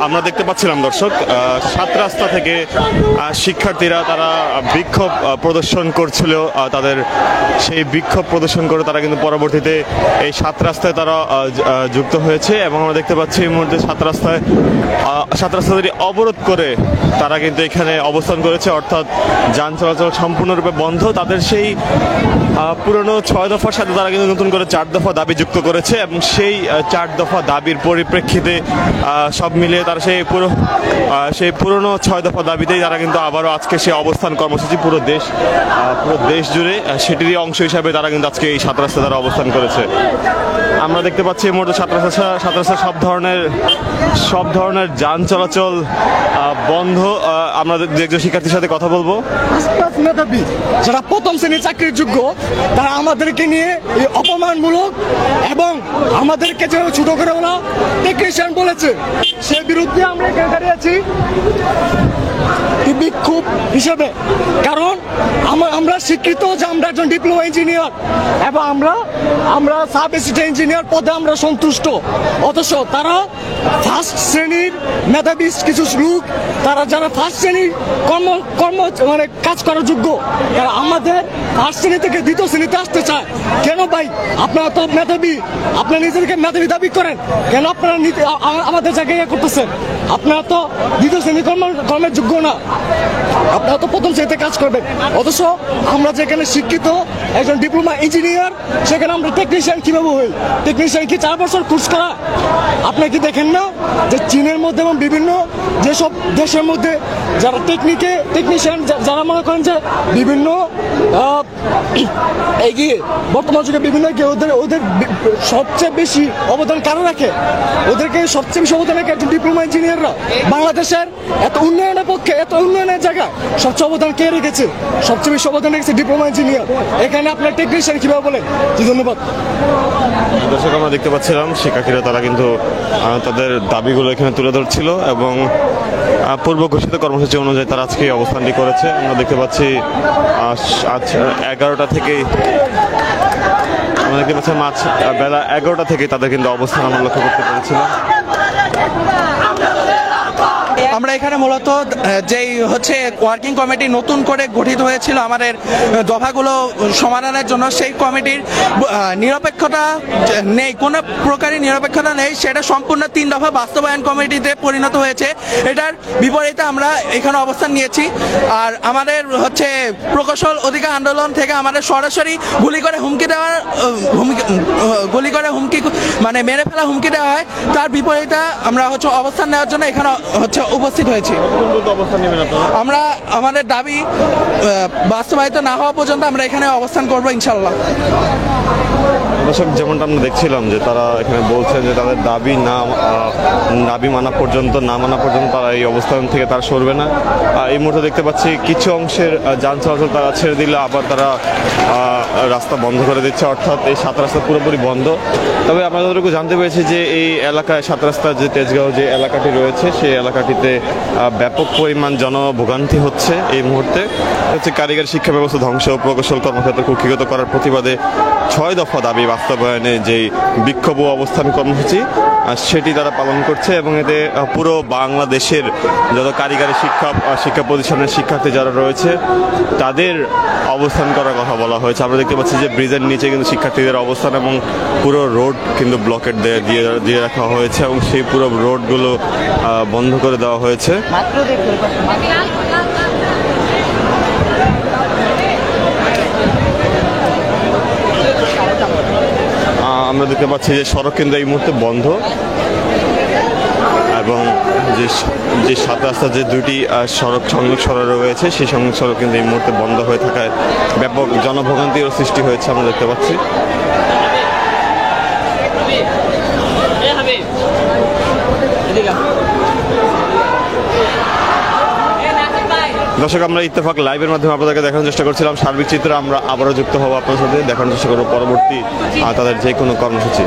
আমরা দেখতে পাচ্ছিলাম দর্শক, সাত রাস্তা থেকে শিক্ষার্থীরা তারা বিক্ষোভ প্রদর্শন করছিল। তাদের সেই বিক্ষোভ প্রদর্শন করে তারা কিন্তু পরবর্তীতে এই সাত রাস্তায় তারা যুক্ত হয়েছে এবং আমরা দেখতে পাচ্ছি এই মুহূর্তে সাত রাস্তাটি অবরোধ করে তারা কিন্তু এখানে অবস্থান করেছে, অর্থাৎ যান চলাচল সম্পূর্ণরূপে বন্ধ। তাদের সেই পুরনো 6 দফার সাথে তারা কিন্তু নতুন করে 4 দফা দাবি যুক্ত করেছে এবং সেই 4 দফা দাবির পরিপ্রেক্ষিতে সব মিলিয়ে তারা সেই পুরনো 6 দফা দাবিতেই তারা কিন্তু আবারও আজকে সেই অবস্থান কর্মসূচি পুরো দেশ জুড়ে সেটিরই অংশ হিসাবে তারা কিন্তু আজকে এই সাত রাস্তায় তারা অবস্থান করেছে। আমরা দেখতে পাচ্ছি এই মুহূর্তে সাত রাস্তায় সব ধরনের যান চলাচল বন্ধ। আমরা একজন শিক্ষার্থীর সাথে কথা বলবো। মেধাবী যারা প্রথম শ্রেণীর চাকরির যোগ্য তারা আমাদেরকে নিয়ে অপমানমূলক এবং আমাদেরকে যে ছোট করে ওরা টেকনিশিয়ান বলেছে, সে বিরুদ্ধে আমরা এখানে দাঁড়িয়ে আছি বিক্ষোভ হিসেবে। কারণ আমরা স্বীকৃত যে আমরা একজন ডিপ্লোমা ইঞ্জিনিয়ার এবং আমরা সাব অ্যাসিস্ট্যান্ট ইঞ্জিনিয়ার পদে আমরা সন্তুষ্ট, অথচ তারা ফার্স্ট শ্রেণীর মেধাবী কিছু লোক, তারা যারা ফার্স্ট শ্রেণীর কর্ম মানে কাজ করার যোগ্য, তারা আমাদের ফার্স্ট শ্রেণী থেকে দ্বিতীয় শ্রেণীতে আসতে চায়। কেন ভাই? আপনারা তো মেধাবী, আপনারা নিজেদেরকে মেধাবী দাবি করেন, কেন আপনারা আমাদের জায়গায় করতেছেন? আপনারা তো দ্বিতীয় শ্রেণী কর্মের যোগ্য না, আপনারা তো প্রথম শ্রেণীতে কাজ করবেন। অথচ আমরা যেখানে শিক্ষিত একজন ডিপ্লোমা ইঞ্জিনিয়ার, সেখানে আমরা টেকনিশিয়ান কিভাবে হই? টেকনিশিয়ান কি 4 বছর কোর্স করা? আপনারা কি দেখেন না যে চীনের মধ্যে এবং বিভিন্ন যেসব দেশের মধ্যে যারা টেকনিশিয়ান যারা মনে করেন যে বিভিন্ন এগিয়ে বর্তমান যুগে বিভিন্ন এগিয়ে ওদের সবচেয়ে বেশি অবদান কারা রাখে? ওদেরকে সবচেয়ে বেশি অবদান রাখে একজন ডিপ্লোমা ইঞ্জিনিয়াররা। বাংলাদেশের এত উন্নয়নের পক্ষে, এত উন্নয়নের জায়গা সবচেয়ে অবদান কে রেখেছে? সবচেয়ে বেশি অবদান রেখেছে ডিপ্লোমা ইঞ্জিনিয়ার। এখানে আপনার টেকনিশিয়ান কিভাবে বলেন? ধন্যবাদ। দর্শক, আমরা দেখতে পাচ্ছিলাম শিক্ষার্থীরা তারা কিন্তু তাদের দাবিগুলো এখানে তুলে ধরছিল এবং পূর্ব ঘোষিত কর্মসূচি অনুযায়ী তারা আজকে অবস্থানটি করেছে। আমরা দেখতে পাচ্ছি আজ 11টা থেকেই আমরা দেখতে পাচ্ছি বেলা 11টা থেকে তাদের কিন্তু অবস্থান আমরা লক্ষ্য করতে পেরেছিলাম। আমরা এখানে মূলত যেই ওয়ার্কিং কমিটি নতুন করে গঠিত হয়েছিল আমাদের দফাগুলো সমাধানের জন্য, সেই কমিটির নিরপেক্ষতা নেই, কোনো প্রকারই নিরপেক্ষতা নেই। সেটা সম্পূর্ণ 3 দফা বাস্তবায়ন কমিটিতে পরিণত হয়েছে। এটার বিপরীতে আমরা এখানে অবস্থান নিয়েছি। আর আমাদের প্রকৌশল অধিকার আন্দোলন থেকে আমাদের সরাসরি গুলি করে মানে মেরে ফেলা হুমকি দেওয়া হয়। তার বিপরীতে আমরা অবস্থান নেওয়ার জন্য এখানে উপস্থিত হয়েছি। আমরা আমাদের দাবি বাস্তবায়িত না হওয়া পর্যন্ত আমরা এখানে অবস্থান করবো ইনশাল্লাহ। দর্শক, যেমনটা আমরা দেখছিলাম যে তারা এখানে বলছেন যে তাদের দাবি মানা পর্যন্ত তারা এই অবস্থান থেকে তারা সরবে না। এই মুহূর্তে দেখতে পাচ্ছি কিছু অংশের যান চলাচল তারা ছেড়ে দিলে আবার তারা রাস্তা বন্ধ করে দিচ্ছে, অর্থাৎ এই সাত রাস্তা পুরোপুরি বন্ধ। তবে আমরা যতটুকু জানতে পেরেছি যে এই এলাকায় সাত রাস্তার যে তেজগাঁও যে এলাকাটি রয়েছে, সেই এলাকাটিতে ব্যাপক পরিমাণ জনভোগান্তি হচ্ছে। এই মুহূর্তে কারিগরি শিক্ষা ব্যবস্থা ধ্বংস, প্রকৌশল কর্মক্ষেত্র কুক্ষিগত করার প্রতিবাদে 6 দফা দাবি বাস্তবায়নে যেই বিক্ষোভ অবস্থান কর্মসূচি সেটি তারা পালন করছে এবং এতে পুরো বাংলাদেশের যত কারিগরি শিক্ষা প্রতিষ্ঠানের শিক্ষার্থী যারা রয়েছে তাদের অবস্থান করার কথা বলা হয়েছে। আমরা দেখতে পাচ্ছি যে ব্রিজের নিচে কিন্তু শিক্ষার্থীদের অবস্থান এবং পুরো রোড কিন্তু ব্লকেট দিয়ে রাখা হয়েছে এবং সেই পুরো রোডগুলো বন্ধ করে দেওয়া হয়েছে। আমরা দেখতে পাচ্ছি যে সড়ক কিন্তু এই মুহূর্তে বন্ধ এবং যে সাত রাস্তার যে 2টি সংযোগ সড়ক রয়েছে সেই সংযোগ সড়ক কিন্তু এই মুহূর্তে বন্ধ হয়ে থাকায় ব্যাপক জনভোগান্তিরও সৃষ্টি হয়েছে আমরা দেখতে পাচ্ছি। দর্শক, আমরা ইত্তেফাক লাইভের মাধ্যমে আপনাদেরকে দেখানোর চেষ্টা করছিলাম সার্বিক চিত্র। আমরা আবারও যুক্ত হবো আপনার সাথে, দেখানোর চেষ্টা করবো পরবর্তী তাদের যে কোনো কর্মসূচি।